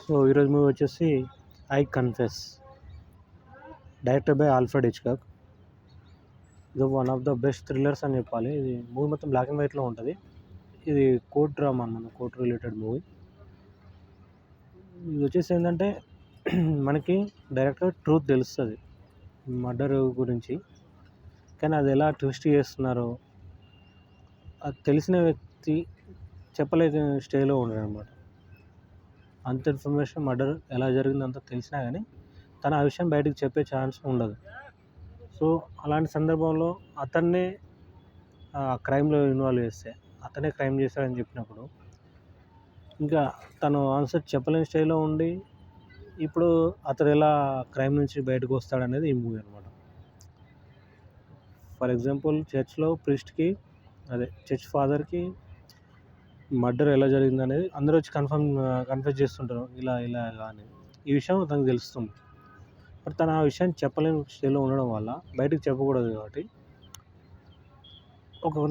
So ఈరోజు movie వచ్చేసి I Confess, director by Alfred Hitchcock. ఇది one of the best thrillers అని చెప్పాలి. ఇది మూవీ మొత్తం బ్లాక్ అండ్ వైట్లో ఉంటుంది. ఇది కోర్ట్ డ్రామా అన్నమాట, కోర్ట్ రిలేటెడ్ మూవీ. ఇది వచ్చేసి ఏంటంటే మనకి డైరెక్ట్గా ట్రూత్ తెలుస్తుంది మర్డర్ గురించి, కానీ అది ఎలా ట్విస్ట్ చేస్తున్నారో అది తెలిసిన వ్యక్తి చెప్పలేని స్టేజ్లో ఉన్నాడు అనమాట. అంత ఇన్ఫర్మేషన్ మర్డర్ ఎలా జరిగిందో అంత తెలిసినా కానీ తన ఆ విషయం బయటకు చెప్పే ఛాన్స్ ఉండదు. సో అలాంటి సందర్భంలో అతన్నే క్రైమ్లో ఇన్వాల్వ్ చేస్తే, అతనే క్రైమ్ చేశాడని చెప్పినప్పుడు ఇంకా తను ఆన్సర్ చెప్పలేని స్టేజ్లో ఉండి ఇప్పుడు అతను ఎలా క్రైమ్ నుంచి బయటకు వస్తాడనేది ఈ మూవీ అనమాట. ఫర్ ఎగ్జాంపుల్ చర్చ్లో ప్రీస్ట్కి, చర్చ్ ఫాదర్కి మర్డర్ ఎలా జరిగింది అనేది అందరూ వచ్చి కన్ఫెస్ చేస్తుంటారు, ఇలా ఇలా ఇలా అని. ఈ విషయం తనకు తెలుస్తుంది, బట్ తను ఆ విషయాన్ని చెప్పలేని స్టేజ్లో ఉండడం వల్ల బయటకు చెప్పకూడదు కాబట్టి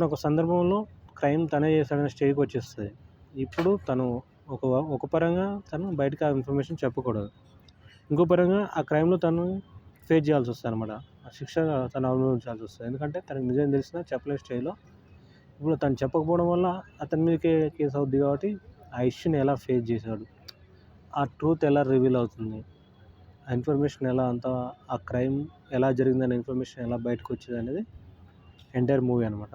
ఒక సందర్భంలో క్రైమ్ తనే చేశాడనే స్టేజ్కి వచ్చేస్తుంది. ఇప్పుడు తను ఒక పరంగా తను బయటకు ఆ ఇన్ఫర్మేషన్ చెప్పకూడదు, ఇంకో పరంగా ఆ క్రైమ్లో తను ఫేస్ చేయాల్సి వస్తుంది అనమాట. ఆ శిక్ష తను అనుభవించాల్సి వస్తుంది, ఎందుకంటే తనకు నిజం తెలిసినా చెప్పలేని స్టేజ్లో ఇప్పుడు తను చెప్పకపోవడం వల్ల అతని మీదకే కేసు అవుద్ది. కాబట్టి ఆ ఇష్యూని ఎలా ఫేస్ చేశాడు, ఆ ట్రూత్ ఎలా రివీల్ అవుతుంది, ఆ ఇన్ఫర్మేషన్ ఎలా అంతా, ఆ క్రైమ్ ఎలా జరిగిందనే ఇన్ఫర్మేషన్ ఎలా బయటకు వచ్చింది అనేది ఎంటైర్ మూవీ అనమాట.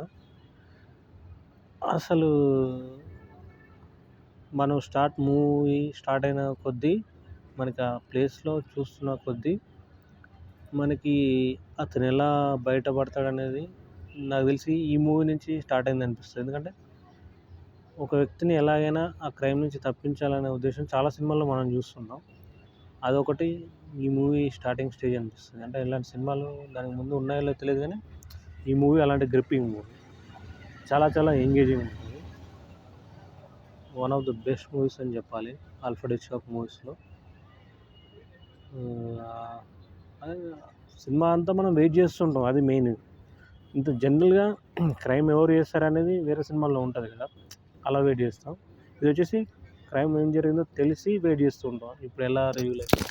అసలు మనం మూవీ స్టార్ట్ అయిన కొద్దీ మనకి ఆ ప్లేస్లో చూస్తున్న కొద్దీ మనకి అతను ఎలా బయటపడతాడనేది నాకు తెలిసి ఈ మూవీ నుంచి స్టార్ట్ అయింది అనిపిస్తుంది. ఎందుకంటే ఒక వ్యక్తిని ఎలాగైనా ఆ క్రైమ్ నుంచి తప్పించాలనే ఉద్దేశం చాలా సినిమాల్లో మనం చూస్తున్నాం. అదొకటి ఈ మూవీ స్టార్టింగ్ స్టేజ్ అనిపిస్తుంది. అంటే ఇలాంటి సినిమాలు దానికి ముందు ఉన్నాయో తెలియదు, కానీ ఈ మూవీ అలాంటి గ్రిప్పింగ్ మూవీ, చాలా చాలా engaging movie. One of the best movies అని చెప్పాలి ఆల్ఫ్రెడ్ హిచ్కాక్ మూవీస్లో. సినిమా అంతా మనం వెయిట్ చేస్తుంటాం, అది మెయిన్. ఇంత జనరల్గా క్రైమ్ ఎవరు చేస్తారనేది వేరే సినిమాల్లో ఉంటుంది కదా, అలా వెయిట్ చేస్తాం. ఇది వచ్చేసి క్రైమ్ ఏం జరిగిందో తెలిసి వెయిట్ చేస్తూ ఉంటాం, ఇప్పుడు ఎలా రివ్యూల్ అవుతుంది.